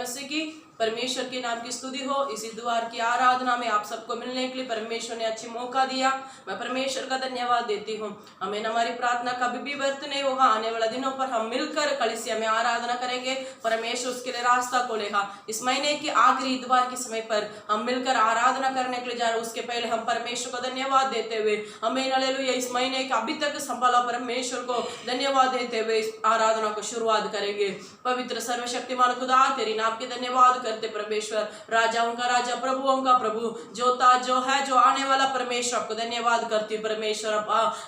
मसीह की परमेश्वर के नाम की स्तुति हो। इसी द्वार की आराधना में आप सबको मिलने के लिए परमेश्वर ने अच्छी मौका दिया। मैं परमेश्वर का धन्यवाद देती हूँ। हमें हमारी प्रार्थना कभी भी व्यर्थ नहीं होगा। आने वाले दिनों पर हम मिलकर कलीसिया में आराधना करेंगे। परमेश्वर उसके लिए रास्ता खोलेगा। इस महीने की आखिरी इतवार के समय पर हम मिलकर आराधना करने के लिए जा रहे हैं। उसके पहले हम परमेश्वर को धन्यवाद देते हुए हमें हालेलुया इस महीने का अभी तक संभाला परमेश्वर को धन्यवाद देते हुए इस आराधना को शुरुआत करेंगे। पवित्र सर्वशक्तिमान खुदा तेरी नाम के धन्यवाद करते परमेश्वर, राजाओं का राजा प्रभुओं का प्रभु, जो था जो है जो आने वाला परमेश्वर, आपको धन्यवाद करती परमेश्वर।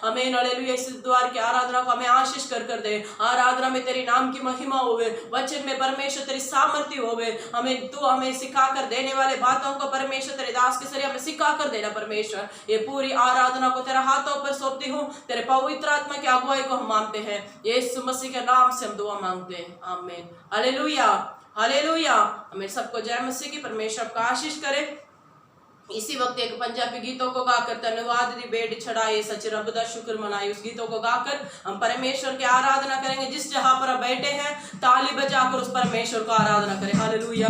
हमें हालेलुया इस द्वार की आराधना को हमें आशीष कर दे। आराधना में तेरी नाम की महिमा होवे, वचन में परमेश्वर तेरी सामर्थ्य होवे। हमें तू हमें सिखा कर देने वाले बातों को परमेश्वर तेरे दास के जरिए हमें सिखा कर देना परमेश्वर। ये पूरी आराधना को तेरे हाथों पर सौंपती हूँ। तेरे पवित्र आत्मा की अगुवाई को हम मांगते हैं, यीशु मसीह के नाम से हम दुआ मांगते हैं, आमीन। Hallelujah hallelujah. हमें सबको जय मसीह की। परमेश्वर आपका आशीष करे। इसी वक्त एक पंजाबी गीतों को गाकर धन्यवाद दी बेट चढ़ाए सच रब दा शुक्र मनाए, उस गीतों को गाकर हम परमेश्वर की आराधना करेंगे। जिस जहां पर आप बैठे हैं ताली बजाकर उस परमेश्वर को आराधना करें। हालेलुया।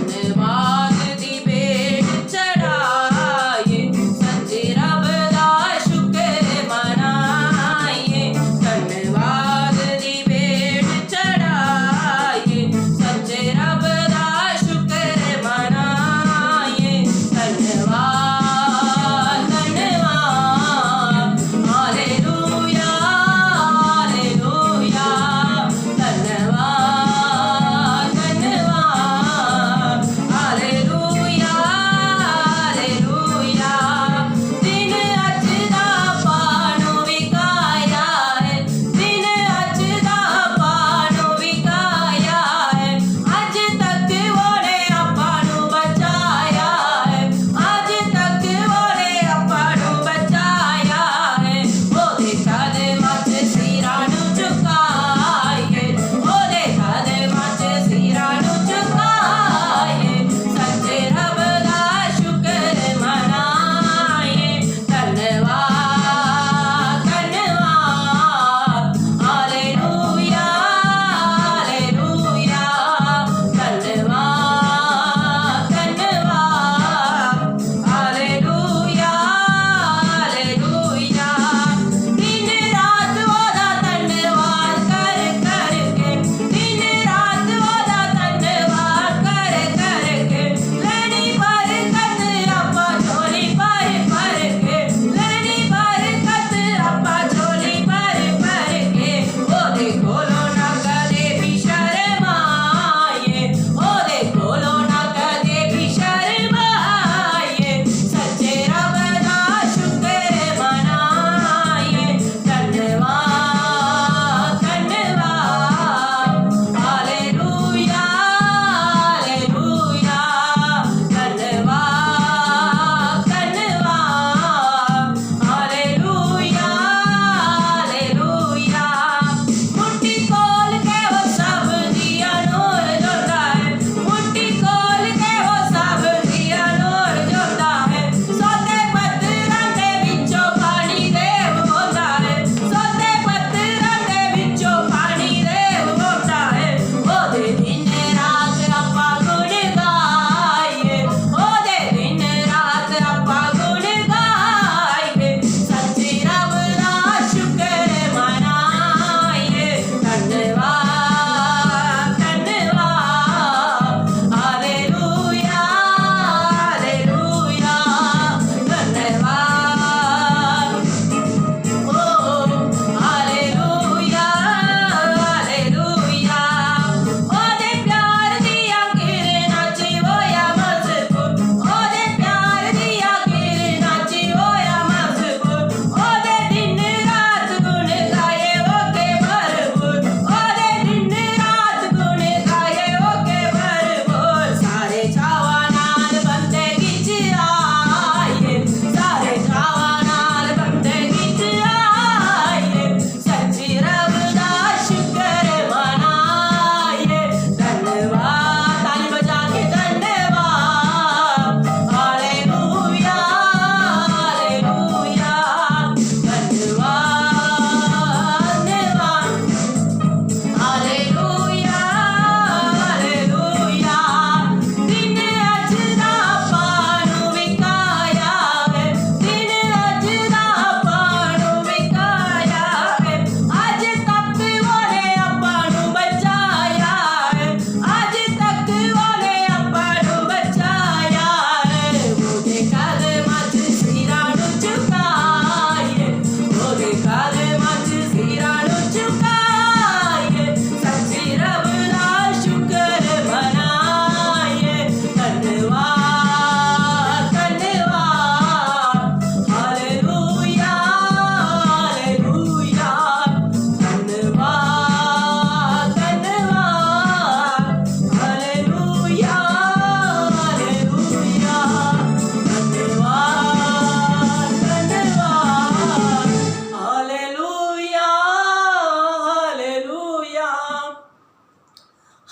धन्यवाद दी बेट चढ़ाए सच रब दा शुक्र मनाए, धन्यवाद दी बेट चढ़ाए सच रब दा शुक्र मनाए, धन्यवाद धन्यवाद हालेलुया हालेलुया, धन्यवाद धन्यवाद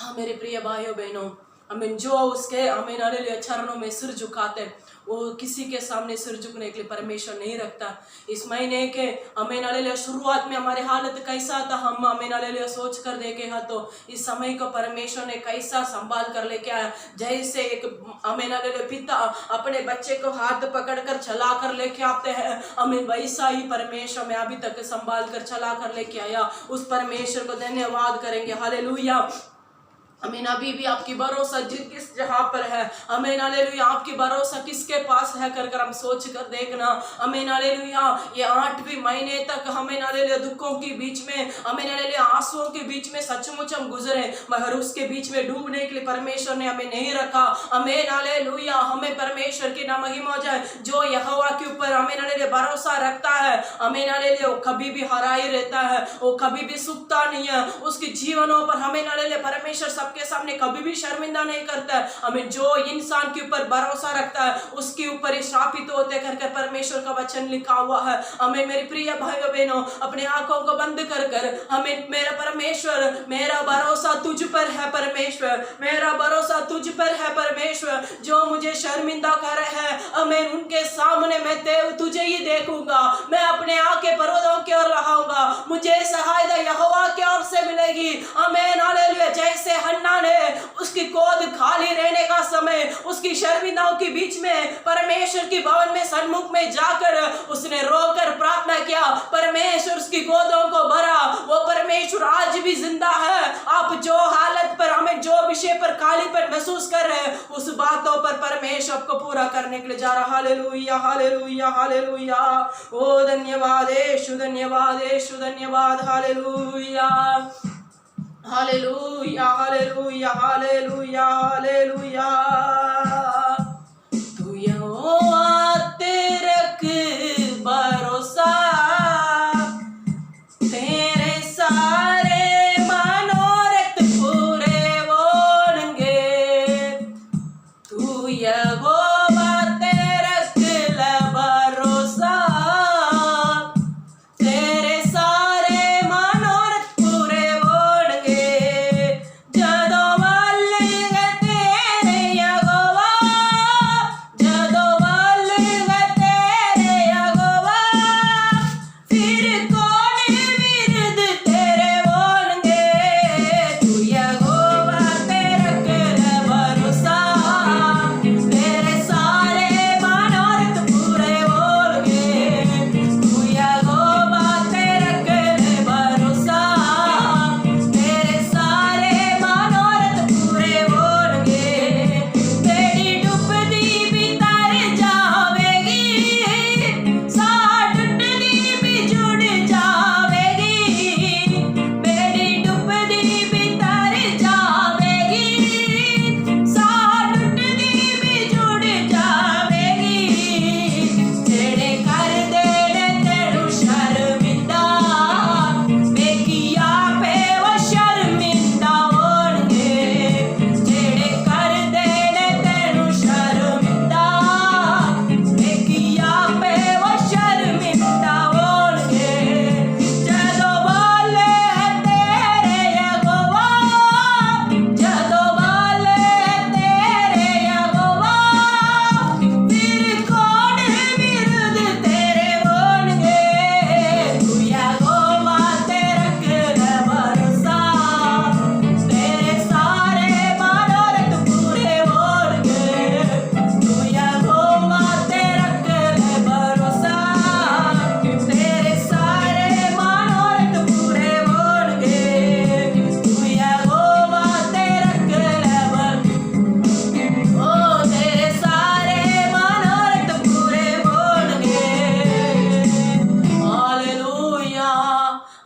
हाँ मेरे प्रिय भाइयों बहनों, आमीन, जो उसके आमीन हालेलुया चरणों में सिर झुकाते हैं, वो किसी के सामने सिर झुकने के लिए परमेश्वर नहीं रखता। इस महीने के आमीन हालेलुया शुरुआत में हमारे हालत कैसा था, हम आमीन हालेलुया सोच कर देखे हैं तो इस समय को परमेश्वर ने कैसा संभाल कर लेके आया। जैसे एक आमीन हालेलुया पिता अपने बच्चे को हाथ पकड़ कर चला कर लेके आते हैं, आमीन, वैसा ही परमेश्वर में अभी तक संभाल कर चला कर लेके आया। उस परमेश्वर को धन्यवाद करेंगे। हालेलुया। आमीन। अभी भी आपकी भरोसा किस जगह पर है, आमीन हालेलुया, आपकी भरोसा किसके पास है कर हम सोच कर देखना। आमीन हालेलुया। ये 8वें महीने तक आमीन हालेलुया दुखों के बीच में, आमीन हालेलुया आंसुओं के बीच में सचमुच हम गुजरे, मगर उसके बीच में डूबने के लिए परमेश्वर ने हमें नहीं रखा। आमीन हालेलुया। हमें परमेश्वर की नाम महिमा हो जाए। जो यहोवा के ऊपर आमीन हालेलुया भरोसा रखता है, आमीन हालेलुया, वो कभी भी हरा ही रहता है, वो कभी भी सूखता नहीं है। उसके जीवनों पर आमीन हालेलुया परमेश्वर सबके सामने कभी भी शर्मिंदा नहीं करता है। हमें जो इंसान के ऊपर भरोसा रखता है उसके ऊपर ही श्रापित होते कर परमेश्वर का वचन लिखा हुआ है। हमें मेरे प्रिय भाइयों बहनों, अपने आंखों को बंद कर हमें मेरा परमेश्वर, मेरा भरोसा तुझ पर है परमेश्वर, मेरा भरोसा तुझ पर है परमेश्वर। जो मुझे शर्मिंदा कर रहे हैं, हमें उनके सामने मैं तुझे ही देखूंगा, मैं अपने आंखें पर्वतों की ओर लगाऊंगा, मुझे सहायता यहोवा की ओर से मिलेगी। आमीन हालेलुया। जैसे हन्ना ने उसकी गोद खाली रहने का समय उसकी शर्मिंदाओं के बीच में परमेश्वर की भवन में सन्मुख में जाकर उसने रोकर प्रार्थना किया, परमेश्वर उसकी गोदों को भरा। वो परमेश्वर आज भी जिंदा है। आप जो हालत पर, हमें जो विषय पर खालीपन महसूस कर रहे हैं, उस बातों पर परमेश्वर आपको पूरा करने के लिए जा रहा। Hallelujah hallelujah hallelujah. ओ धन्यवाद यीशु, धन्यवाद यीशु, धन्यवाद। Hallelujah hallelujah hallelujah hallelujah hallelujah. तू यहोवा तेरे भरोसा, तेरे सारे मनोरथ पूरे होंगे। तू यहोवा तेरे भरोसा, तेरे सारे मनोरथ पूरे जदों वाले तेरे यहोवा, जदों वाले तेरे यहोवा, फिर कौन विरुद्ध तेरे होंगे। तू यहोवा तेरा भरोसा, तेरे सारे मनोरथ पूरे होंगे। तू यहोवा तेरा भरोसा, तेरे सारे मनोरथ पूरे होंगे। तेरी डुबदी भी तर जावेगी, साठ टूटदी भी जुड़ जावेगी। मेरी डुबदी भी तर जावेगी, साठ टूटदी भी जुड़ जावेगी। तेरे कर देने तेरू शर्मिंदा, बेकिया पे वो शर्मिंदा होंगे। तेरे कर देने तेरू शर्मिंदा, बेकिया पे वो शर्मिंदा होंगे। जदों वाले तेरे यहोवा, जदों वाले तेरे यहोवा, फिर कौन विरुद्ध तेरे होंगे। तू यहोवा तेरा भरोसा, तेरे सारे मनोरथ पूरे होंगे। तू यहोवा तेरा भरोसा, तेरे सारे मनोरथ पूरे होंगे। तू यहोवा तेरा ओ तेरे सारे मनोरथ पूरे होंगे। हालेलुया।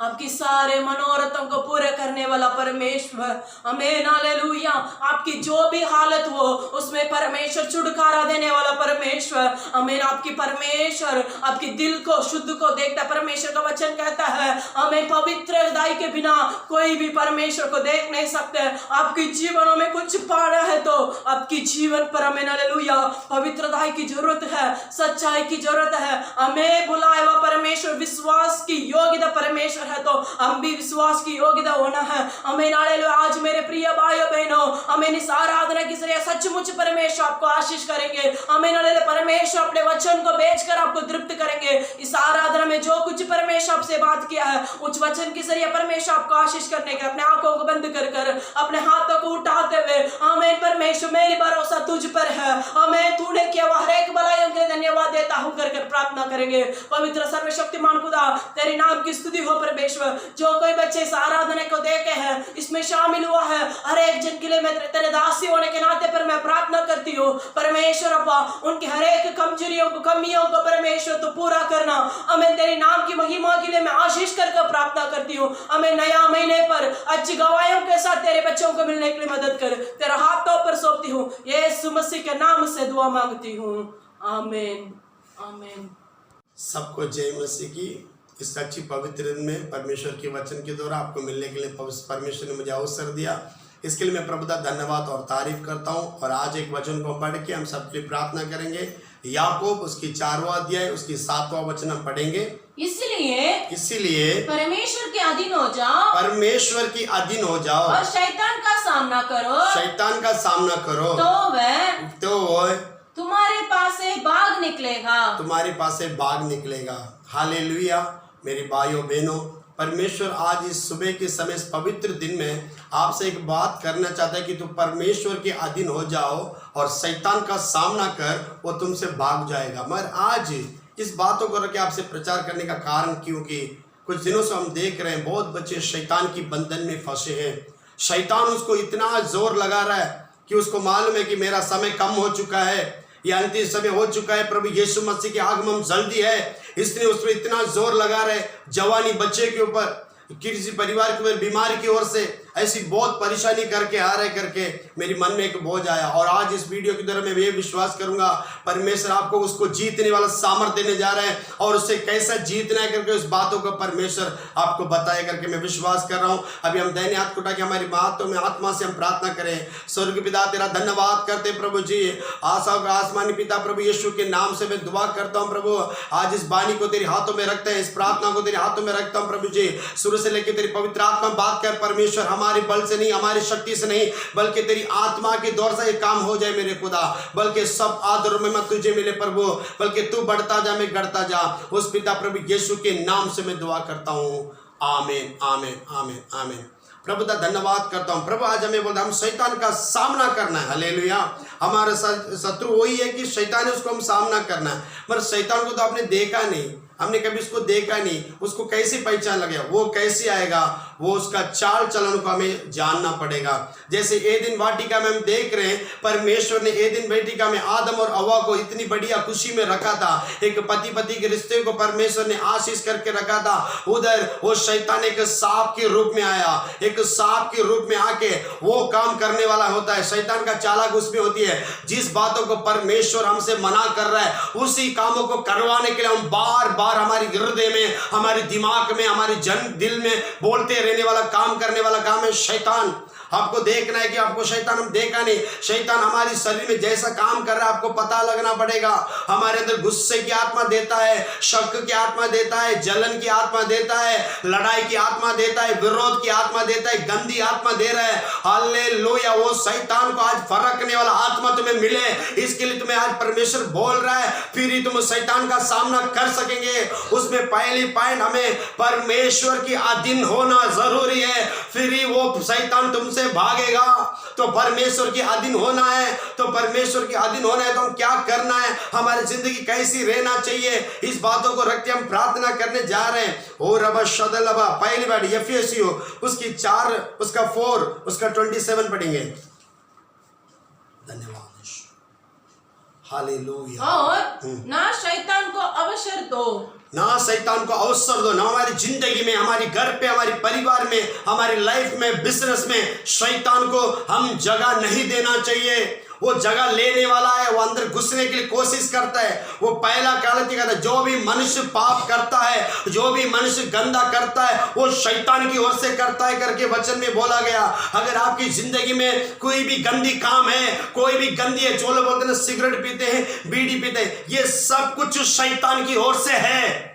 आपकी सारे मनोरथों को पूरे करने वाला परमेश्वर, आमीन हालेलुया। आपकी जो भी हालत हो उसमें परमेश्वर छुटकारा देने वाला परमेश्वर, आमीन। आपकी परमेश्वर आपकी दिल को शुद्ध को देखता है। परमेश्वर का वचन कहता है हमें पवित्र हृदय के बिना कोई भी परमेश्वर को देख नहीं सकते। आपके जीवनों में कुछ पाना है तो आपकी जीवन पर, आमीन हालेलुया, पवित्र हृदय की जरूरत है, सच्चाई की जरूरत है। हमें बुलाया हुआ परमेश्वर विश्वास की योग्यता परमेश्वर है, तो हम भी विश्वास की योग्यता होना है। आमीन हालेलुया। आज मेरे मेरे प्रिय भाइयों बहनों, हमें इस आराधना की जरिए सचमुच परमेश्वर आपको आशीष करेंगे। हमें परमेश्वर अपने वचन को भेजकर आपको तृप्त करेंगे। इस आराधना में जो कुछ परमेश्वर आपसे बात किया है, उस वचन के जरिए परमेश्वर आपको आशीष करने के अपने आंखों को बंद कर कर अपने हाथों को उठाते हुए, आमीन परमेश्वर मेरी भरोसा तुझ पर है, हमें तूने किया हुआ हर एक भलाइयों के धन्यवाद देता हूं कर प्रार्थना करेंगे। पवित्र सर्वशक्तिमान खुदा तेरे नाम की स्तुति हो परमेश्वर। जो कोई बच्चे इस आराधना को देखे हैं, इसमें शामिल हुआ है, हर एक जन के लिए मैं तेरे दासी होने के नाते पर मैं प्रार्थना करती हूँ परमेश्वर अब्बा, उनकी हर एक कमजोरियों को कमियों को परमेश्वर तो पूरा करना। हमें तेरे नाम की महिमा के लिए मैं आशीष करके प्रार्थना करती हूँ। हमें नया महीने पर अच्छी गवाहियों के साथ तेरे बच्चों को मिलने के लिए मदद कर, तेरे हाथों पर सौंपती हूँ, यीशु मसीह के नाम से दुआ मांगती हूँ, आमीन आमीन। सबको जय मसीह की। इस अच्छी पवित्र दिन में परमेश्वर के वचन के द्वारा आपको मिलने के लिए परमेश्वर ने मुझे अवसर दिया, इसके लिए मैं प्रभु का धन्यवाद और तारीफ करता हूँ। और आज एक वचन को पढ़ के हम सबके लिए प्रार्थना करेंगे। याकूब उसकी 4वां अध्याय उसकी 7वां वचन हम पढ़ेंगे। इसीलिए परमेश्वर के अधीन हो जाओ, परमेश्वर की अधीन हो जाओ और शैतान का सामना करो, शैतान का सामना करो, तो वह तुम्हारे पास से भाग निकलेगा, तुम्हारे पास से भाग निकलेगा। हालेलुया। मेरे भाइयों बहनों, परमेश्वर आज इस सुबह के समय इस पवित्र दिन में आपसे एक बात करना चाहता है कि तुम परमेश्वर के अधीन हो जाओ और शैतान का सामना कर, वो तुमसे भाग जाएगा। मगर आज इस बातों को रख के आपसे प्रचार करने का कारण क्योंकि कुछ दिनों से हम देख रहे हैं बहुत बच्चे शैतान की बंधन में फंसे हैं। शैतान उसको इतना जोर लगा रहा है कि उसको मालूम है कि मेरा समय कम हो चुका है, ये अंतिम समय हो चुका है, प्रभु यीशु मसीह की आगमन जल्दी है, इसलिए उस पर इतना जोर लगा रहे। जवानी बच्चे के ऊपर, किसी परिवार के ऊपर, बीमारी की ओर से ऐसी बहुत परेशानी करके आ रहे करके मेरे मन में एक बोझ आया। और आज इस वीडियो की तरह मैं ये विश्वास करूंगा परमेश्वर आपको उसको जीतने वाला सामर्थ्य देने जा रहे हैं, और उससे कैसा जीतना है करके उस बातों को परमेश्वर आपको बताए करके मैं विश्वास कर रहा हूं। अभी हम दैनिक हाथ उठा के हमारी बातों में आत्मा से हम प्रार्थना करें। स्वर्ग पिता तेरा धन्यवाद करते प्रभु जी, आशाओं का आसमानी पिता प्रभु यीशु के नाम से मैं दुआ करता हूँ प्रभु। आज इस बानी को तेरे हाथों में रखते हैं, इस प्रार्थना को तेरे हाथों में रखता हूँ प्रभु जी। शुरू से लेकर तेरी पवित्र आत्मा बात कर परमेश्वर, हमारे बल से नहीं, हमारी शक्ति से नहीं, बल्कि तेरी आत्मा के दौर से ये काम हो जाए मेरे खुदा। बल्कि सब आदर में मत तुझे मिले प्रभु, बल्कि तू बढ़ता जा, मैं घटता जा। उस पिता प्रभु यीशु के नाम से मैं दुआ करता हूँ, आमीन आमीन आमीन आमीन। प्रभु का धन्यवाद करता हूँ। प्रभु आज हमें बोलता हम शैतान का सामना करना है। हालेलुया। हमारा शत्रु वही है कि शैतान है, उसको हम सामना करना है। मगर शैतान को तो आपने देखा नहीं, हमने कभी उसको देखा नहीं, उसको कैसे पहचान लगे, वो कैसे आएगा, वो उसका चाल चलन को हमें जानना पड़ेगा। जैसे एदेन वाटिका में हम देख रहे हैं, परमेश्वर ने एदेन वाटिका में आदम और हव्वा को इतनी बढ़िया खुशी में रखा था। एक पति पति के रिश्ते को परमेश्वर ने आशीष करके रखा था। उधर वो शैतान एक सांप के रूप में आया, एक सांप के रूप में आके वो काम करने वाला होता है। शैतान का चालाक उसमें होती है। जिस बातों को परमेश्वर हमसे मना कर रहा है, उसी कामों को करवाने के लिए हम बार बार हमारी हृदय में, हमारे दिमाग में, हमारे जन दिल में बोलते रहने वाला काम करने वाला काम है शैतान। आपको देखना है कि आपको शैतान हम देखा नहीं, शैतान हमारी शरीर में जैसा काम कर रहा है आपको पता लगना पड़ेगा। हमारे अंदर गुस्से की आत्मा देता है, शक की आत्मा देता है, जलन की आत्मा देता है, लड़ाई की आत्मा देता है, विरोध की आत्मा देता है, गंदी आत्मा दे रहा है। हालेलुया। वो शैतान को आज फरकने वाला आत्मा तुम्हें मिले, इसके लिए तुम्हें आज परमेश्वर बोल रहा है, फिर ही तुम शैतान का सामना कर सकेंगे। उसमें पहली पॉइंट हमें परमेश्वर की अधीन होना जरूरी है, फिर ही वो शैतान तुमसे भागेगा। तो परमेश्वर की अधीन होना है, तो परमेश्वर की अधीन होना है तो हम क्या करना है, हमारी जिंदगी कैसी रहना चाहिए, इस बातों को रख के हम प्रार्थना करने जा रहे हैं। और रबा शदलबा पहली बार एफएसयू उसकी 4 उसका 4 उसका 27 पढ़ेंगे। धन्यवाद। हालेलुया। और ना शैतान को अवसर दो, ना शैतान को अवसर दो, ना हमारी जिंदगी में, हमारी घर पे, हमारे परिवार में, हमारी लाइफ में, बिजनेस में शैतान को हम जगह नहीं देना चाहिए। वो जगह लेने वाला है, वो अंदर घुसने के लिए कोशिश करता है। वो पहला कालती कहता है, जो भी मनुष्य पाप करता है, जो भी मनुष्य गंदा करता है, वो शैतान की ओर से करता है करके वचन में बोला गया। अगर आपकी जिंदगी में कोई भी गंदी काम है, कोई भी गंदी है, जो लोग बोलते हैं सिगरेट पीते हैं, बीड़ी पीते हैं, ये सब कुछ शैतान की ओर से है।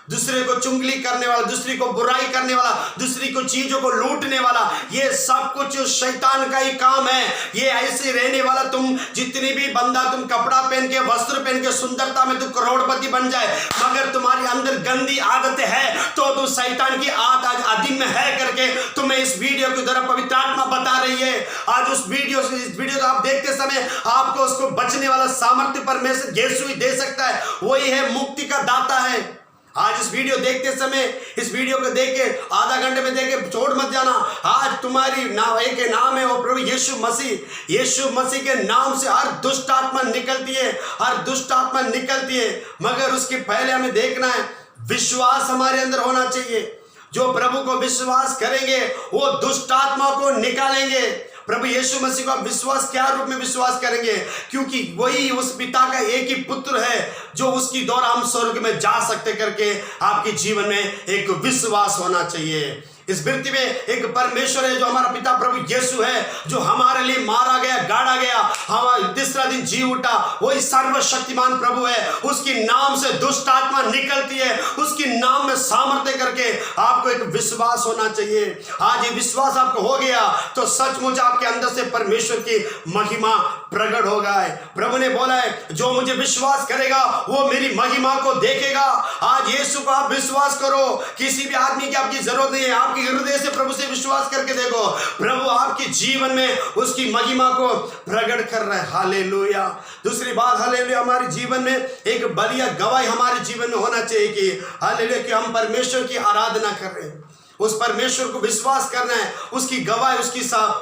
दूसरे को चुंगली करने वाला, दूसरी को बुराई करने वाला, दूसरी को चीजों को लूटने वाला, ये सब कुछ शैतान का ही काम है। ये ऐसे रहने वाला, तुम जितनी भी बंदा तुम कपड़ा पहन के, वस्त्र पहन के, सुंदरता में तुम करोड़पति बन जाए, मगर तुम्हारे अंदर गंदी आदतें है तो तुम शैतान की आज अधीन में है करके तुम्हें इस वीडियो के द्वारा पवित्र आत्मा बता रही है। आज उस वीडियो को आप देखते समय आपको उसको बचने वाला सामर्थ्य परमेश्वर यीशु ही दे सकता है। वही है, मुक्ति का दाता है। आज इस वीडियो देखते समय, इस वीडियो को देख के आधा घंटे में देख के छोड़ मत जाना। आज तुम्हारी एक नाम है, वो प्रभु यीशु मसीह। यीशु मसीह के नाम से हर दुष्ट आत्मा निकलती है, हर दुष्ट आत्मा निकलती है। मगर उसके पहले हमें देखना है, विश्वास हमारे अंदर होना चाहिए। जो प्रभु को विश्वास करेंगे वो दुष्ट आत्मा को निकालेंगे। प्रभु यीशु मसीह का विश्वास क्या रूप में विश्वास करेंगे? क्योंकि वही उस पिता का एक ही पुत्र है जो उसकी द्वारा हम स्वर्ग में जा सकते करके आपके जीवन में एक विश्वास होना चाहिए। इस पृथ्वी में एक परमेश्वर है जो हमारा पिता प्रभु यीशु है, जो हमारे लिए मारा गया, गाड़ा गया, हमारा तीसरा दिन जी उठा। वही सर्वशक्तिमान प्रभु है। उसके नाम से दुष्ट आत्मा निकलती है, उसके नाम में सामर्थ्य करके आपको एक विश्वास होना चाहिए। आज ये विश्वास आपको हो गया तो सचमुच आपके अंदर से परमेश्वर की महिमा प्रकट होगा। प्रभु ने बोला है, जो मुझे विश्वास करेगा वो मेरी महिमा को देखेगा। आज यीशु को आप विश्वास करो, किसी भी आदमी की आपकी जरूरत नहीं है। आपके हृदय से प्रभु से विश्वास करके देखो, प्रभु आपके जीवन में उसकी महिमा को प्रकट कर रहा है। हालेलुया। दूसरी बात, हालेलुया, हमारे जीवन में एक बढ़िया गवाही हमारे जीवन में होना चाहिए कि हालेलुया कि हम परमेश्वर की आराधना कर रहे हैं। उस परमेश्वर को विश्वास करना है, उसकी गवाही,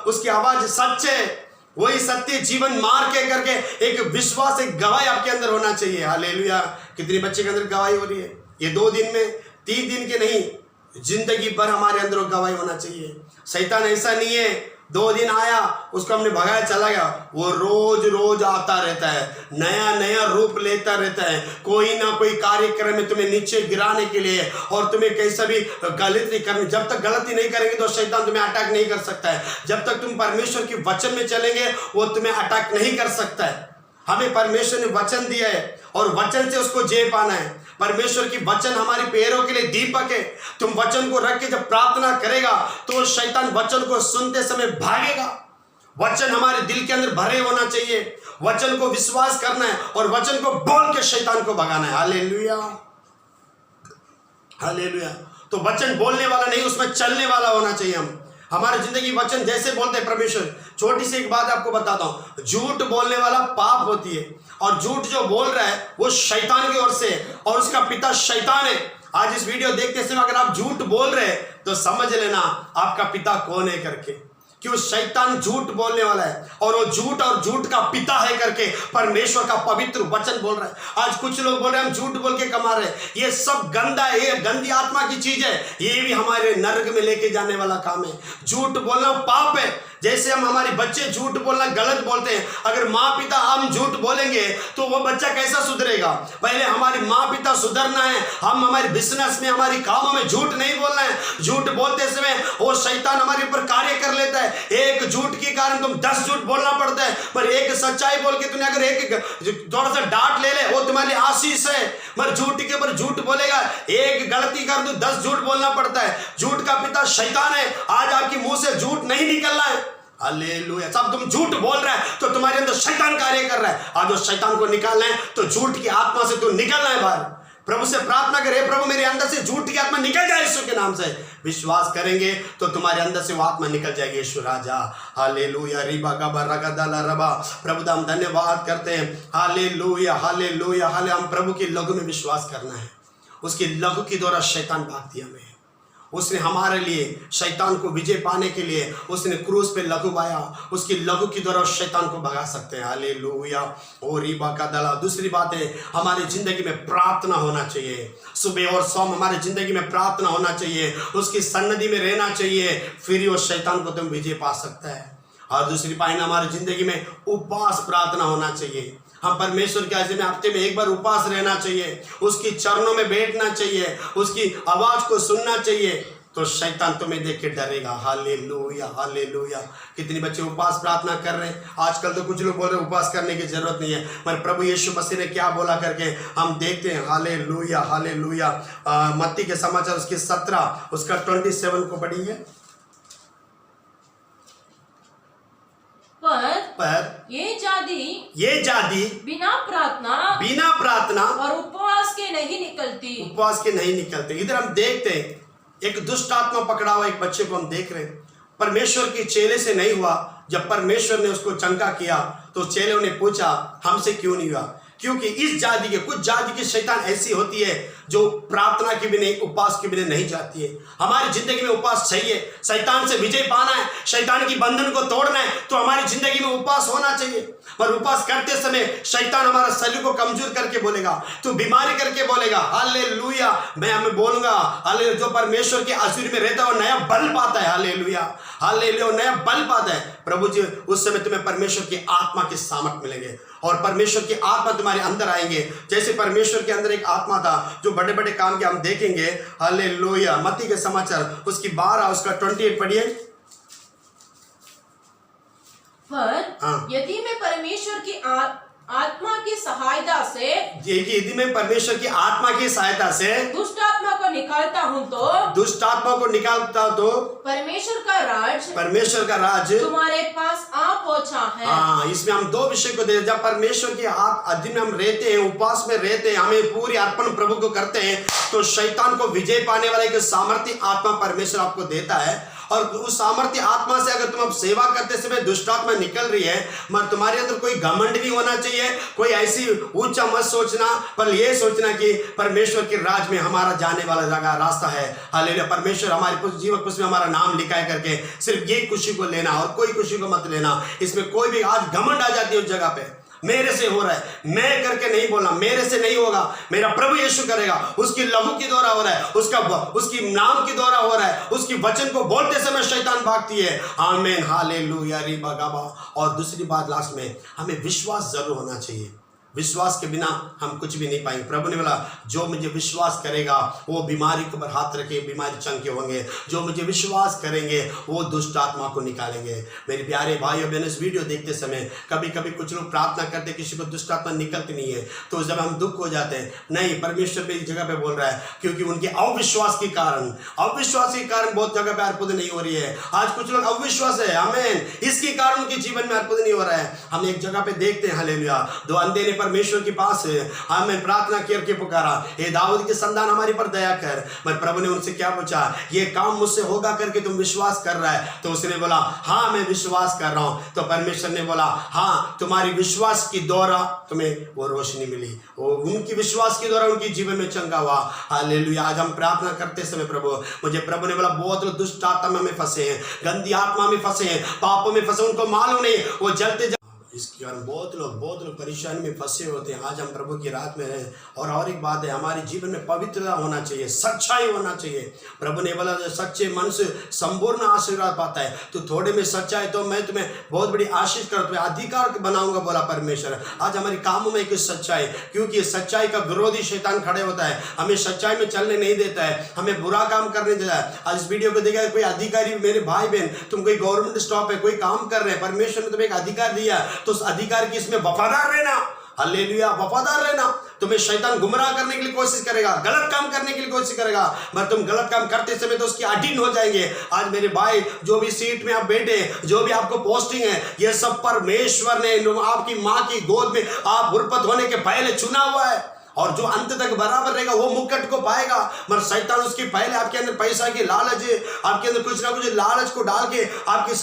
उसकी आवाज सच है। वही सत्य जीवन मार के करके एक विश्वास, एक गवाही आपके अंदर होना चाहिए। हालेलुया। कितने बच्चे के अंदर गवाही हो रही है? ये 2 दिन में, 3 दिन के नहीं, जिंदगी भर हमारे अंदर गवाही होना चाहिए। शैतान ऐसा नहीं है 2 दिन आया उसको हमने भगाया चला गया। वो रोज रोज आता रहता है, नया नया रूप लेता रहता है, कोई ना कोई कार्यक्रम में तुम्हें नीचे गिराने के लिए और तुम्हें कैसा भी गलती करनी। जब तक गलती नहीं करेंगे तो शैतान तुम्हें अटैक नहीं कर सकता है। जब तक तुम परमेश्वर के वचन में चलेंगे वो तुम्हें अटैक नहीं कर सकता है। हमें परमेश्वर ने वचन दिया है और वचन से उसको जी पाना है। परमेश्वर की वचन हमारे पैरों के लिए दीपक है। तुम वचन को रख के जब प्रार्थना करेगा तो शैतान वचन को सुनते समय भागेगा। वचन हमारे दिल के अंदर भरे होना चाहिए, वचन को विश्वास करना है और वचन को बोल के शैतान को भगाना है। Hallelujah, hallelujah. तो वचन बोलने वाला नहीं, उसमें चलने वाला होना चाहिए। हम हमारी जिंदगी वचन जैसे बोलते हैं परमेश्वर। छोटी सी एक बात आपको बताता हूं, झूठ बोलने वाला पाप होती है और झूठ जो बोल रहा है वो शैतान की ओर से और उसका पिता शैतान है। आज इस वीडियो देखते समय अगर आप झूठ बोल रहे हैं तो समझ लेना आपका पिता कौन है करके, क्यों शैतान झूठ बोलने वाला है और वो झूठ और झूठ का पिता है करके परमेश्वर का पवित्र वचन बोल रहा है। आज कुछ लोग बोल रहे हैं हम झूठ बोल के कमा रहे हैं, ये सब गंदा है, ये गंदी आत्मा की चीज है, ये भी हमारे नरक में लेके जाने वाला काम है। झूठ बोलना पाप है। जैसे हम हमारे बच्चे झूठ बोलना गलत बोलते हैं, अगर माँ पिता हम झूठ बोलेंगे तो वो बच्चा कैसा सुधरेगा? पहले हमारे माँ पिता सुधरना है। हम हमारे बिजनेस में, हमारी कामों में झूठ नहीं बोलना है। झूठ बोलते समय वो शैतान हमारे ऊपर कार्य कर लेता है। एक झूठ के कारण तुम 10 झूठ बोलना पड़ता है, पर एक सच्चाई बोल के तुमने अगर एक थोड़ा सा डांट ले ले वो तुम्हारे आशीष है। पर झूठ के ऊपर झूठ बोलेगा, एक गलती कर तो 10 झूठ बोलना पड़ता है। झूठ का पिता शैतान है। आज आपके मुंह से झूठ नहीं निकलना है। हालेलुया। सब तुम झूठ बोल रहे हैं तो तुम्हारे अंदर शैतान कार्य कर रहा है। आज उस शैतान को निकालना है तो झूठ की आत्मा से तो निकलना है बाहर। प्रभु से प्रार्थना करे, प्रभु मेरे अंदर से झूठ की आत्मा निकल जाए यीशु के नाम से। विश्वास करेंगे तो तुम्हारे अंदर से वो आत्मा निकल जाएगी। यीशु राजा। हालेलुया। रिबा गबा रगदाला रबा। प्रभु हम धन्यवाद करते हैं। हालेलुया, हालेलुया, हाले। हम प्रभु की लघु में विश्वास करना है। उसकी लघु के द्वारा शैतान भाग दिया हमें। उसने हमारे लिए शैतान को विजय पाने के लिए उसने क्रूस पे लघु पाया। उसकी लघु के द्वारा शैतान को भगा सकते हैं। हालेलुया। ओ रिबा का दला। दूसरी बात है हमारी जिंदगी में प्रार्थना होना चाहिए। सुबह और शाम हमारी जिंदगी में प्रार्थना होना चाहिए, उसकी सन्निधि में रहना चाहिए, फिर वो शैतान को तुम विजय पा सकता है। और दूसरी बात हमारी जिंदगी में उपवास प्रार्थना होना चाहिए। हम परमेश्वर के आज्ञा में हफ्ते में एक बार उपवास रहना चाहिए, उसकी चरणों में बैठना चाहिए, उसकी आवाज को सुनना चाहिए। तो शैतान तुम्हें देख के डरेगा। Hallelujah hallelujah. कितने बच्चे उपवास प्रार्थना कर रहे हैं। आजकल तो कुछ लोग बोल रहे हैं उपवास करने की जरूरत नहीं है, पर प्रभु यीशु मसीह ने क्या बोला करके हम देखते हैं। Hallelujah hallelujah. मत्ती के समाचार उसके 17 उसका 27 को पढ़िए। पर ये जाति बिना प्रार्थना और उपवास के नहीं निकलते। इधर हम देखते हैं एक दुष्ट आत्मा पकड़ा हुआ एक बच्चे को हम देख रहे हैं। परमेश्वर के चेले से नहीं हुआ। जब परमेश्वर ने उसको चंगा किया तो चेलों ने पूछा हमसे क्यों नहीं हुआ, क्योंकि इस जाति के कुछ जाति की शैतान ऐसी होती है जो प्रार्थना के बिना उपवास के बिना नहीं जाती है। हमारी जिंदगी में उपवास चाहिए। शैतान से विजय पाना है, शैतान की बंधन को तोड़ना है तो हमारी जिंदगी में उपवास होना चाहिए। पर उपवास करते समय शैतान हमारा शरीर को कमजोर करके बोलेगा, तू बीमारी करके बोलेगा। हालेलुया। मैं हमें बोलूंगा हालेलुया, जो परमेश्वर के आशीर्वाद में रहता है वो नया बल पाता है। हालेलुया हालेलुया, नया बल पाता है। प्रभु जी उस समय तुम्हें परमेश्वर की आत्मा के सामर्थ मिलेंगे और परमेश्वर की आत्मा तुम्हारे अंदर आएंगे। जैसे परमेश्वर के अंदर एक आत्मा था जो बड़े बड़े काम के हम देखेंगे। हालेलुया। मत्ती के समाचार उसकी 12 उसका 28 पढ़िए। पर यदि मैं परमेश्वर की आत्मा की सहायता से यदि मैं परमेश्वर की आत्मा की सहायता से दुष्ट आत्मा को निकालता हूँ तो परमेश्वर का राज तुम्हारे पास आ पहुंचा है। हाँ, इसमें हम दो विषय को दे। जब परमेश्वर के अधीन में हम रहते हैं, उपवास में रहते हैं, हमें पूरी अर्पण प्रभु को करते हैं तो शैतान को विजय पाने वाला एक सामर्थ्य आत्मा परमेश्वर आपको देता है। और उस सामर्थ्य आत्मा से अगर तुम अब सेवा करते समय दुष्ट आत्मा निकल रही है, मगर तुम्हारे अंदर कोई घमंड नहीं होना चाहिए, कोई ऐसी ऊंचा मत सोचना, पर यह सोचना कि परमेश्वर के राज में हमारा जाने वाला जगह रास्ता है। हालेलुया। परमेश्वर हमारे जीवन पुस्तक में हमारा नाम लिखा है करके सिर्फ ये खुशी को लेना और कोई खुशी को मत लेना। इसमें कोई भी आज घमंड आ जाती है उस जगह पे, मेरे से हो रहा है, मैं करके नहीं बोलना, मेरे से नहीं होगा, मेरा प्रभु यीशु करेगा। उसकी लहू की द्वारा हो रहा है, उसकी नाम की द्वारा हो रहा है, उसकी वचन को बोलते समय शैतान भागती है। आमीन हालेलुया री बगाबा। और दूसरी बात लास्ट में, हमें विश्वास जरूर होना चाहिए। विश्वास के बिना हम कुछ भी नहीं पाएंगे। प्रभु ने बोला जो मुझे विश्वास करेगा वो बीमारी के ऊपर हाथ रखे बीमारी चंगे होंगे, जो मुझे विश्वास करेंगे वो दुष्ट आत्मा को निकालेंगे। मेरे प्यारे भाई और बहनों, इस वीडियो देखते समय कभी कभी कुछ लोग प्रार्थना करते किसी को दुष्ट आत्मा निकलती नहीं है, तो जब हम दुख हो जाते हैं, नहीं परमेश्वर भी इस जगह पे बोल रहा है क्योंकि उनके अविश्वास के कारण बहुत जगह पे अद्भुत नहीं हो रही है। आज कुछ लोग अविश्वास है, आमीन, इसके कारण उनके जीवन में अद्भुत नहीं हो रहा है। हम एक जगह पे देखते हैं हालेलुया, दो अंधे ने परमेश्वर के पास हमें प्रार्थना करके पुकारा, हे दाऊद के संतान हमारे पर दया कर। मैं प्रभु ने उनसे क्या पूछा, ये काम मुझसे होगा करके तुम विश्वास कर रहा है? तो उसने बोला हाँ मैं विश्वास कर रहा हूं। तो परमेश्वर ने बोला हाँ तुम्हारी विश्वास की द्वारा तुम्हें वो रोशनी मिली, वो उनकी विश्वास के द्वारा उनके जीवन में चंगा हुआ। हालेलुया। आज हम प्रार्थना करते समय मुझे प्रभु ने बोला बहुत लोग दुष्ट आत्मा में फंसे हैं, गंदी आत्मा में फंसे हैं, पापों में फंसे, उनको मालूम नहीं, वो जलते इसके कारण बहुत लोग परेशानी में फंसे होते हैं। आज हम प्रभु की रात में हैं। और एक बात है, हमारे जीवन में पवित्रता होना चाहिए, सच्चाई होना चाहिए। प्रभु ने बोला सच्चे मन से संपूर्ण आशीर्वाद पाता है। तो थोड़े में सच्चाई तो मैं तुम्हें बहुत बड़ी आशीष कर तुम्हें अधिकार बनाऊंगा, बोला परमेश्वर। आज हमारे कामों में एक सच्चाई, क्योंकि सच्चाई का विरोधी शैतान खड़े होता है, हमें सच्चाई में चलने नहीं देता है, हमें बुरा काम करने देता है। आज इस वीडियो को देखा कोई अधिकारी, मेरे भाई बहन तुम कोई गवर्नमेंट स्टॉप है, कोई काम कर रहे हैं, परमेश्वर ने तुम्हें एक अधिकार दिया तो उस अधिकार की इसमें वफादार रहना। हालेलुया, वफादार रहना। तुम्हें शैतान गुमराह करने के लिए कोशिश करेगा, गलत काम करने के लिए कोशिश करेगा, मगर तुम गलत काम करते समय तो उसके अधीन हो जाएंगे। आज मेरे भाई जो भी सीट में आप बैठे, जो भी आपको पोस्टिंग है, ये सब परमेश्वर ने आपकी माँ की गोद में आप उर्पत होने के पहले चुना हुआ है। और जो अंत तक बराबर रहेगा वो मुकुट को पाएगा। मगर शैतान उसके पहले आपके अंदर पैसा की लालच है, आपके अंदर कुछ ना कुछ लालच को डाल के आपकी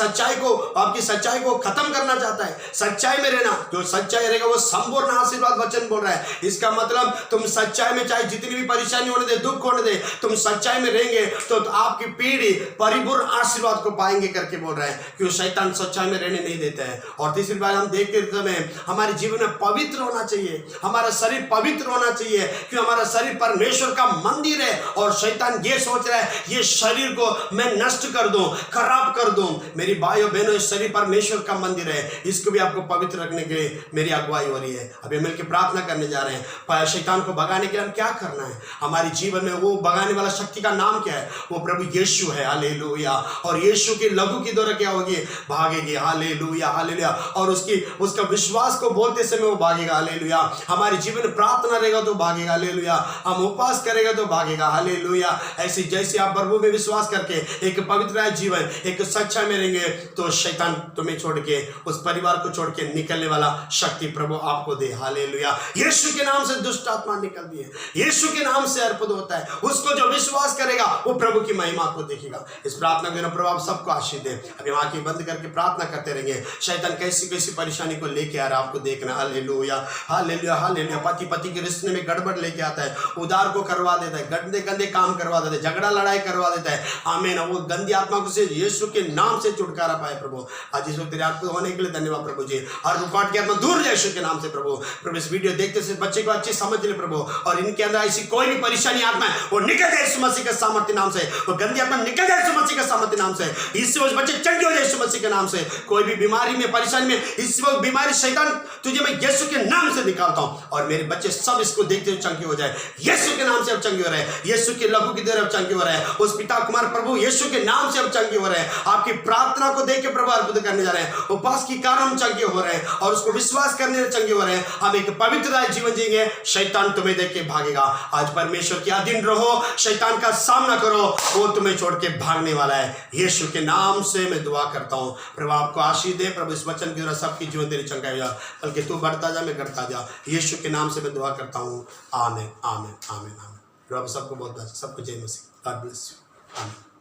सच्चाई को खत्म करना चाहता है। सच्चाई में रहना, जो सच्चाई रहेगा वो संपूर्ण आशीर्वाद वचन बोल रहा है। इसका मतलब तुम सच्चाई में चाहे जितनी भी परेशानी होने दे, दुख होने दे, तुम सच्चाई में रहेंगे तो आपकी पीढ़ी परिपूर्ण आशीर्वाद को पाएंगे करके बोल रहा है, क्यों शैतान सच्चाई में रहने नहीं देता है। और तीसरी बात हम देखते समय हमारे जीवन में पवित्र होना चाहिए, हमारा शरीर पवित्र होना चाहिए, क्योंकि हमारा शरीर परमेश्वर का मंदिर है और शैतान ये सोच रहा है ये शरीर को मैं नष्ट कर दूं, खराब कर दूं। मेरी भाइयों बहनों, इस शरीर परमेश्वर का मंदिर है, इसको भी आपको पवित्र रखने के लिए मेरी अगुवाई हो रही है। अभी मिलकर प्रार्थना करने जा रहे हैं। शैतान को भगाने के लिए हम क्या करना है? हमारे जीवन में वो भगाने वाला शक्ति का नाम क्या है? वो प्रभु यीशु है। हालेलुया। और यीशु के लहू की द्वारा क्या होगी? भागेगी। Hallelujah, hallelujah. और उसका विश्वास को बोलते समय वो भागेगा। हालेलुया। हमारे जीवन में प्रार्थना रहेगा तो भागेगा। हालेलुया। हम उपवास करेगा तो भागेगा। हालेलुया। ऐसे जैसे आप प्रभु में विश्वास करके एक पवित्र जीवन, एक सच्चाई में रहेंगे तो शैतान तुम्हें छोड़ के, उस परिवार को छोड़ के निकलने वाला शक्ति प्रभु आपको दे। हालेलुया। यीशु के नाम से दुष्ट आत्मा निकलती है, यीशु के नाम से अर्पण होता है। उसको जो विश्वास करेगा वो प्रभु की महिमा को देखेगा। इस प्रार्थना के प्रभु आप सबको आशीष दे। अभी आंखें बंद करके प्रार्थना करते रहेंगे। शैतान कैसी कैसी परेशानी को लेके आ रहा है आपको देखना। Hallelujah, hallelujah, hallelujah. पति के रिश्ते में गड़बड़ लेके आता है, उधार को करवा देता है, गंदे गंदे काम करवा देता है, झगड़ा लड़ाई करवा देता है। आमीन। वो गंदी आत्मा को से यीशु के नाम से छुटकारा पाए प्रभु। आज इस वक्त तेरे आपको होने के लिए धन्यवाद प्रभु जी। हर रुकावट की आत्मा दूर जाए यीशु के नाम से प्रभु। प्रभु इस वीडियो देखते से बच्चे को अच्छी समझ ले प्रभु, और इनके अंदर ऐसी कोई भी परेशानी आत्मा है वो निकल जाए यीशु मसीह के सामर्थ्य नाम से। वो गंदी आत्मा निकल जाए यीशु मसीह के सामर्थ्य नाम से। इससे उस बच्चे चंगे हो जाए यीशु मसीह के नाम से। कोई भी बीमारी में, परेशानी में, इस वक्त बीमारी शैतान तुझे मैं यीशु के नाम से निकालता हूं, और मेरे बच्चे सब इसको देखते हुए चंगे हो जाए यीशु के नाम से। अब चंगे हो रहे हैं, यीशु के लहू की देर अब चंगे हो रहे हैं। उस पिता कुमार प्रभु यीशु के नाम से अब चंगे हो रहे हैं। आपकी प्रार्थना को देख के प्रभु अद्भुत करने जा रहे हैं। उपवास के कारण हम चंगे हो रहे हैं और उसको विश्वास करने से चंगे हो रहे हैं। हम एक पवित्र जीवन जिएंगे, शैतान तुम्हें देख के भागेगा। आज परमेश्वर के अधीन रहो, शैतान का सामना करो, वो तुम्हें छोड़ के भागने वाला है। यीशु के नाम से मैं दुआ करता हूं। प्रभु आपको आशीष दे। प्रभु इस वचन की द्वारा सबकी जीवन तेरी चंगाई हो जा, बल्कि तू बढ़ता जा, मैं घटता जा। यीशु के नाम से मैं दुआ करता हूं। आमीन, आमीन, आमीन, आमीन। प्रभु सबको बहुत सबको जय मसीह। God bless you. आमीन।